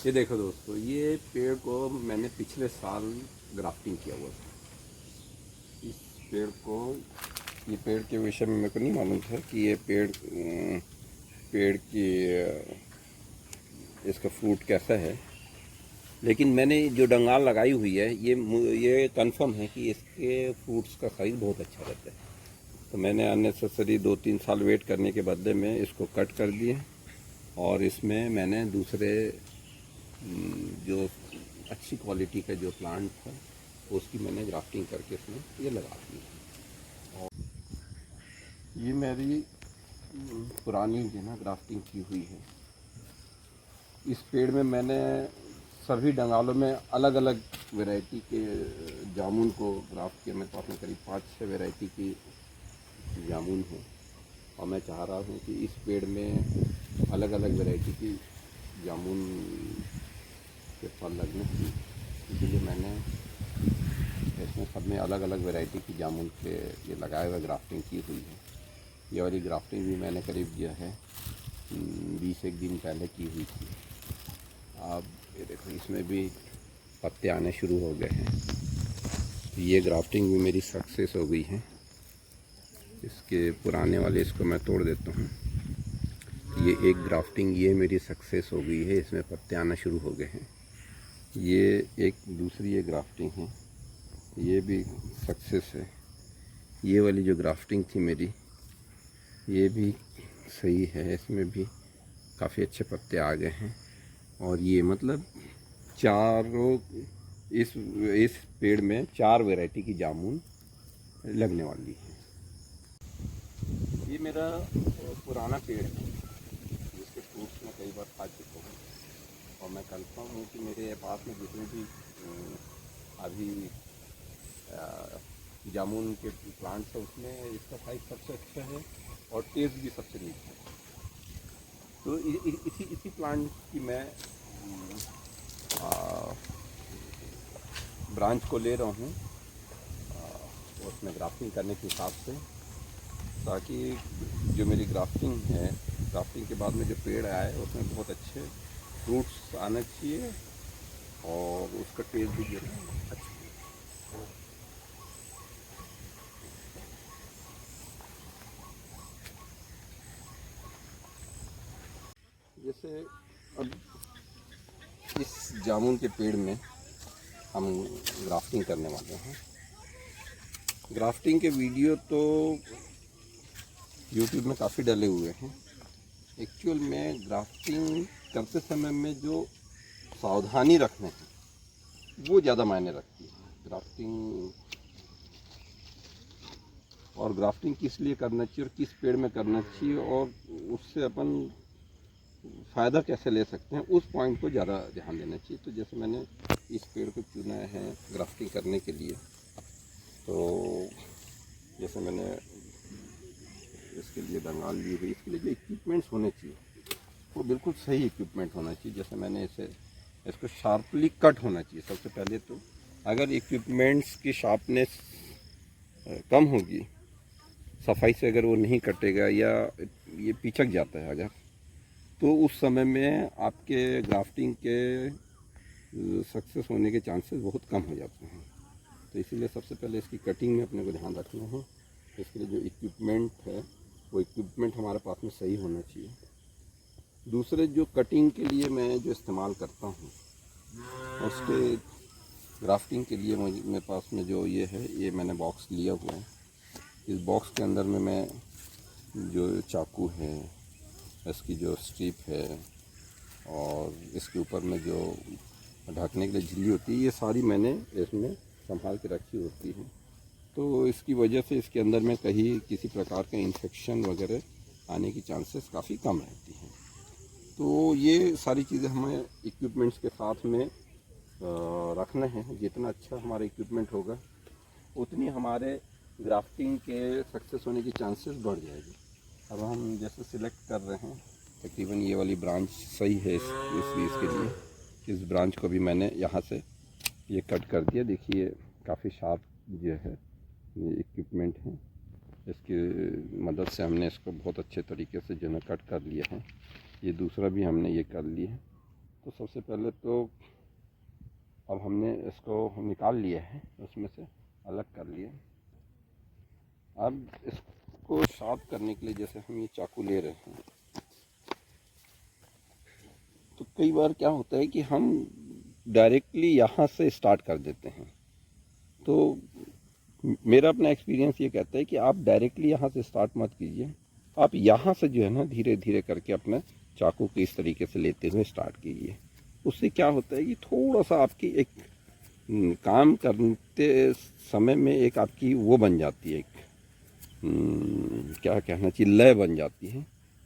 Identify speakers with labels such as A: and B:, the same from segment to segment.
A: ये देखो दोस्तों, ये पेड़ को मैंने पिछले साल ग्राफ्टिंग किया हुआ था। इस पेड़ को, ये पेड़ के विषय में मेरे को नहीं मालूम था कि ये पेड़ की इसका फ्रूट कैसा है, लेकिन मैंने जो डंगाल लगाई हुई है ये कंफर्म है कि इसके फ्रूट्स का साइज़ बहुत अच्छा रहता है। तो मैंने अननेसेसरी 2-3 साल वेट करने के बदले में इसको कट कर दिए और इसमें मैंने दूसरे जो अच्छी क्वालिटी का जो प्लांट था उसकी मैंने ग्राफ्टिंग करके इसमें ये लगा दी। और ये मेरी पुरानी जो ना ग्राफ्टिंग की हुई है। इस पेड़ में मैंने सभी डंगालों में अलग अलग वैरायटी के जामुन को ग्राफ्ट किया। मेरे पास में करीब 5-6 वैरायटी की जामुन है और मैं चाह रहा हूँ कि इस पेड़ में अलग अलग वैरायटी की जामुन के फल लगने चाहिए, इसलिए मैंने इसमें सब में अलग अलग वैरायटी की जामुन के ये लगाए हुए ग्राफ्टिंग की हुई है। ये वाली ग्राफ्टिंग भी मैंने करीब किया है 20 दिन पहले की हुई थी। अब ये देखो, इसमें भी पत्ते आने शुरू हो गए हैं। तो ये ग्राफ्टिंग भी मेरी सक्सेस हो गई है। इसके पुराने वाले इसको मैं तोड़ देता हूँ। ये एक ग्राफ्टिंग ये मेरी सक्सेस हो गई है, इसमें पत्ते आना शुरू हो गए हैं। ये एक दूसरी ये ग्राफ्टिंग है, ये भी सक्सेस है। ये वाली जो ग्राफ्टिंग थी मेरी, ये भी सही है, इसमें भी काफ़ी अच्छे पत्ते आ गए हैं। और ये मतलब चारों इस पेड़ में 4 वैरायटी की जामुन लगने वाली है। ये मेरा पुराना पेड़ है जिसके फ्रूट्स मैं कई बार खा चुका हूँ और मैं कंफर्म हूँ कि मेरे पास में जितने भी अभी जामुन के प्लांट्स है उसमें इसका साइज सबसे अच्छा है और टेस्ट भी सबसे मीठा है। तो इसी प्लांट की मैं ब्रांच को ले रहा हूँ उसमें ग्राफ्टिंग करने के हिसाब से, ताकि जो मेरी ग्राफ्टिंग है, ग्राफ्टिंग के बाद में जो पेड़ आए उसमें बहुत अच्छे फ्रूट्स आने चाहिए और उसका टेस्ट भी जो है अच्छा। जैसे अब इस जामुन के पेड़ में हम ग्राफ्टिंग करने वाले हैं। ग्राफ्टिंग के वीडियो तो यूट्यूब में काफ़ी डले हुए हैं। एक्चुअल में ग्राफ्टिंग करते समय में जो सावधानी रखने हैं वो ज़्यादा मायने रखती है। ग्राफ्टिंग किस लिए करना चाहिए और किस पेड़ में करना चाहिए और उससे अपन फ़ायदा कैसे ले सकते हैं, उस पॉइंट को ज़्यादा ध्यान देना चाहिए। तो जैसे मैंने इस पेड़ को चुना है ग्राफ्टिंग करने के लिए, तो जैसे मैंने इसके लिए डंगाल ली हुई, इसके लिए जो इक्विपमेंट्स होने चाहिए वो बिल्कुल सही इक्विपमेंट होना चाहिए। जैसे मैंने इसको शार्पली कट होना चाहिए सबसे पहले। तो अगर इक्विपमेंट्स की शार्पनेस कम होगी, सफाई से अगर वो नहीं कटेगा या ये पिचक जाता है अगर, तो उस समय में आपके ग्राफ्टिंग के सक्सेस होने के चांसेस बहुत कम हो जाते हैं। तो इसीलिए सबसे पहले इसकी कटिंग में अपने को ध्यान रखना है। इसके लिए जो इक्विपमेंट है वो इक्विपमेंट हमारे पास में सही होना चाहिए। दूसरे जो कटिंग के लिए मैं जो इस्तेमाल करता हूँ उसके ग्राफ्टिंग के लिए मेरे पास में जो ये है, ये मैंने बॉक्स लिया हुआ है। इस बॉक्स के अंदर में मैं जो चाकू है, इसकी जो स्ट्रिप है और इसके ऊपर में जो ढकने के लिए झिल्ली होती है, ये सारी मैंने इसमें संभाल के रखी होती है। तो इसकी वजह से इसके अंदर में कहीं किसी प्रकार का इन्फेक्शन वगैरह आने की चांसेस काफ़ी कम रहती हैं। तो ये सारी चीज़ें हमें इक्विपमेंट्स के साथ में रखना है। जितना अच्छा हमारा इक्विपमेंट होगा उतनी हमारे ग्राफ्टिंग के सक्सेस होने की चांसेस बढ़ जाएगी। अब हम जैसे सिलेक्ट कर रहे हैं, तकरीबन ये वाली ब्रांच सही है इसके लिए। इस ब्रांच को भी मैंने यहाँ से ये कट कर दिया। देखिए काफ़ी शार्प जो है ये इक्विपमेंट है, इसकी मदद से हमने इसको बहुत अच्छे तरीके से जो है कट कर लिया है। ये दूसरा भी हमने ये कर लिया है। तो सबसे पहले तो अब हमने इसको निकाल लिया है, उसमें से अलग कर लिया। अब इसको शार्प करने के लिए जैसे हम ये चाकू ले रहे हैं, तो कई बार क्या होता है कि हम डायरेक्टली यहाँ से स्टार्ट कर देते हैं। तो मेरा अपना एक्सपीरियंस ये कहता है कि आप डायरेक्टली यहाँ से स्टार्ट मत कीजिए, आप यहाँ से जो है ना धीरे धीरे करके अपने चाकू को इस तरीके से लेते हुए स्टार्ट कीजिए। उससे क्या होता है कि थोड़ा सा आपकी एक काम करते समय में एक आपकी वो बन जाती है, एक क्या कहना चाहिए, लय बन जाती है।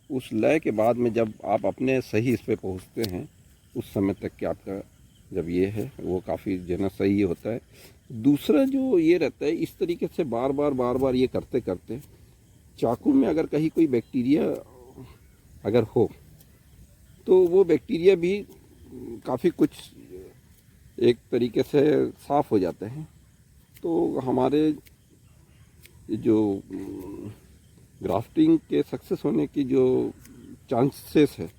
A: उस लय के बाद में जब आप अपने सही इस पे पहुँचते हैं, उस समय तक कि आपका जब ये है वो काफ़ी जो है ना सही होता है। दूसरा जो ये रहता है, इस तरीके से बार बार ये करते करते चाकू में अगर कहीं कोई बैक्टीरिया अगर हो तो वो बैक्टीरिया भी काफ़ी कुछ एक तरीके से साफ़ हो जाते हैं। तो हमारे जो ग्राफ्टिंग के सक्सेस होने की जो चांसेस है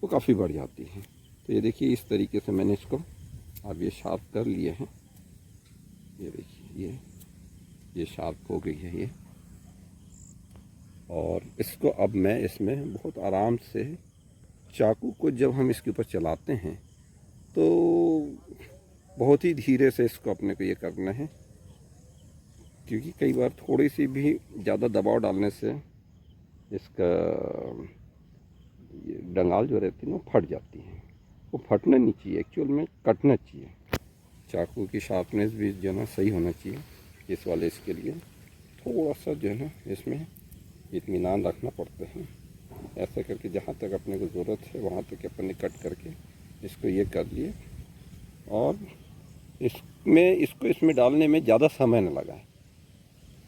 A: वो काफ़ी बढ़ जाती हैं। तो ये देखिए इस तरीके से मैंने इसको अब ये शार्प कर लिए हैं। ये देखिए ये शार्प हो गई है ये। और इसको अब मैं इसमें बहुत आराम से चाकू को जब हम इसके ऊपर चलाते हैं तो बहुत ही धीरे से इसको अपने को ये करना है, क्योंकि कई बार थोड़ी सी भी ज़्यादा दबाव डालने से इसका ये डंगाल जो रहती है ना फट जाती है। वो फटना नहीं चाहिए, एक्चुअल में कटना चाहिए। चाकू की शार्पनेस भी जो है ना सही होना चाहिए। इस वाले इसके लिए थोड़ा सा जो है ना इसमें इत्मीनान रखना पड़ता है। ऐसा करके जहाँ तक अपने को ज़रूरत है वहाँ तक अपने कट करके इसको ये कर लिए। और इसमें डालने में ज़्यादा समय न लगाए,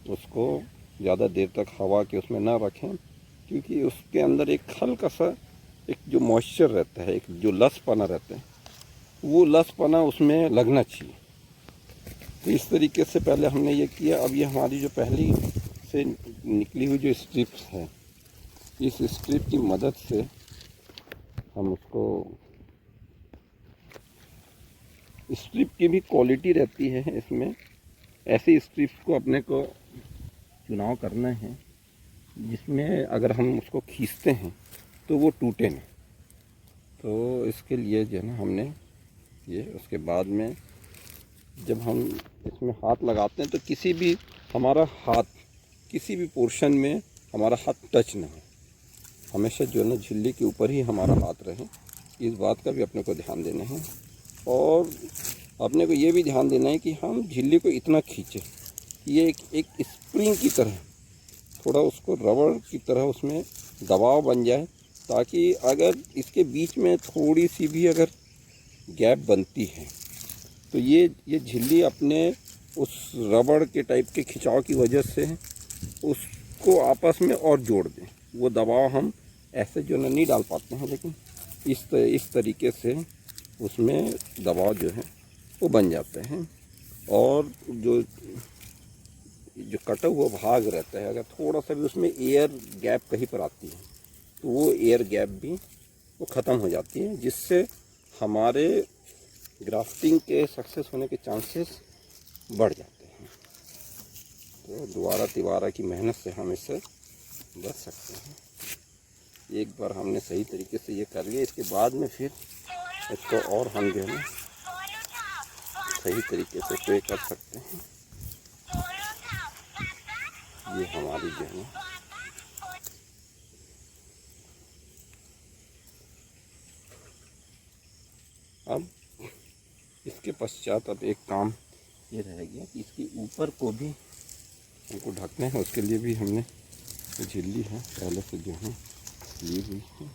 A: उसको ज़्यादा देर तक हवा के उसमें ना रखें, क्योंकि उसके अंदर एक हल्का सा एक जो मॉइस्चर रहता है, एक जो लसपना रहता है, वो लसपना उसमें लगना चाहिए। तो इस तरीके से पहले हमने ये किया। अब ये हमारी जो पहली से निकली हुई जो स्ट्रिप्स है, इस स्ट्रिप की मदद से हम उसको, स्ट्रिप की भी क्वालिटी रहती है इसमें। ऐसी स्ट्रिप्स को अपने को चुनाव करना है जिसमें अगर हम उसको खींचते हैं तो वो टूटे नहीं। तो इसके लिए जो है ना हमने ये, उसके बाद में जब हम इसमें हाथ लगाते हैं तो किसी भी हमारा हाथ किसी भी पोर्शन में हमारा हाथ टच ना हो, हमेशा जो है ना झिल्ली के ऊपर ही हमारा हाथ रहे। इस बात का भी अपने को ध्यान देना है। और अपने को ये भी ध्यान देना है कि हम झिल्ली को इतना खींचें, ये एक स्प्रिंग की तरह, थोड़ा उसको रबड़ की तरह उसमें दबाव बन जाए, ताकि अगर इसके बीच में थोड़ी सी भी अगर गैप बनती है तो ये झिल्ली अपने उस रबड़ के टाइप के खिंचाव की वजह से उसको आपस में और जोड़ दें। वो दबाव हम ऐसे जो नहीं डाल पाते हैं, लेकिन इस तरीके से उसमें दबाव जो है वो बन जाते हैं। और जो कटा हुआ भाग रहता है, अगर थोड़ा सा भी उसमें एयर गैप कहीं पर आती है तो वो एयर गैप भी वो ख़त्म हो जाती है, जिससे हमारे ग्राफ्टिंग के सक्सेस होने के चांसेस बढ़ जाते हैं। तो दोबारा तिबारा की मेहनत से हम इससे बच सकते हैं। एक बार हमने सही तरीके से ये कर लिया, इसके बाद में फिर इसको और हम जो है ना सही तरीके से पे कर सकते हैं। ये हमारी जो है ना अब इसके पश्चात अब एक काम ये रह गया कि इसके ऊपर को भी हमको ढकना है। उसके लिए भी हमने झिल्ली है पहले से जो है ली हुई है,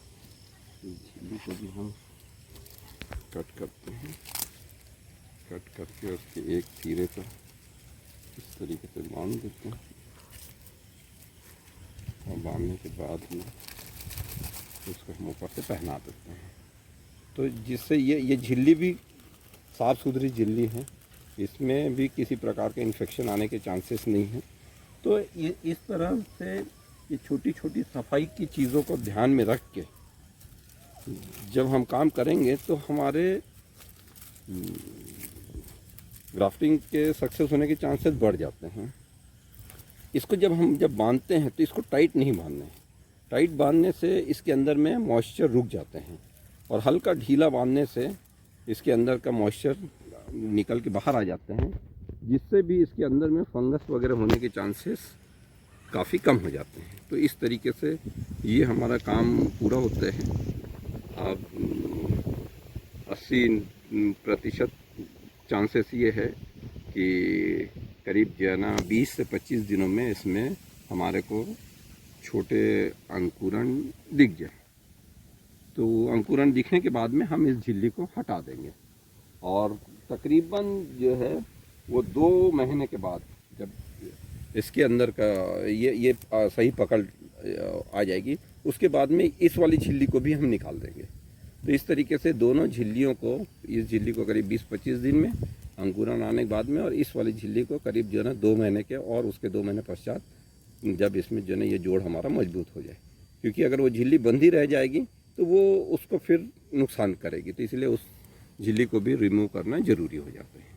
A: झिल्ली को भी हम कट करते हैं। कट करके उसके एक सिरे पर इस तरीके से बांध देते हैं, और बांधने के बाद में उसको हम ऊपर से पहना देते हैं। तो जिससे ये झिल्ली भी साफ़ सुथरी झिल्ली है, इसमें भी किसी प्रकार के इन्फेक्शन आने के चांसेस नहीं हैं। तो ये इस तरह से ये छोटी छोटी सफाई की चीज़ों को ध्यान में रख के जब हम काम करेंगे तो हमारे ग्राफ्टिंग के सक्सेस होने के चांसेस बढ़ जाते हैं। इसको जब बांधते हैं तो इसको टाइट नहीं बांधना है। टाइट बांधने से इसके अंदर में मॉइस्चर रुक जाते हैं, और हल्का ढीला बांधने से इसके अंदर का मॉइस्चर निकल के बाहर आ जाते हैं, जिससे भी इसके अंदर में फंगस वगैरह होने के चांसेस काफ़ी कम हो जाते हैं। तो इस तरीके से ये हमारा काम पूरा होता है। अब 80% चांसेस ये है कि करीब जो है ना 20 से 25 दिनों में इसमें हमारे को छोटे अंकुरण दिख जाए। तो अंकुरण दिखने के बाद में हम इस झिल्ली को हटा देंगे, और तकरीबन जो है वो 2 महीने के बाद जब इसके अंदर का ये सही पकड़ आ जाएगी, उसके बाद में इस वाली झिल्ली को भी हम निकाल देंगे। तो इस तरीके से दोनों झिल्लियों को, इस झिल्ली को करीब 20-25 दिन में अंकुरण आने के बाद में, और इस वाली झिल्ली को करीब जो है ना 2 महीने के, और उसके 2 महीने पश्चात जब इसमें जो है ना ये जोड़ हमारा मजबूत हो जाए। क्योंकि अगर वो झिल्ली बंधी रह जाएगी तो वो उसको फिर नुकसान करेगी, तो इसलिए उस झिल्ली को भी रिमूव करना ज़रूरी हो जाता है।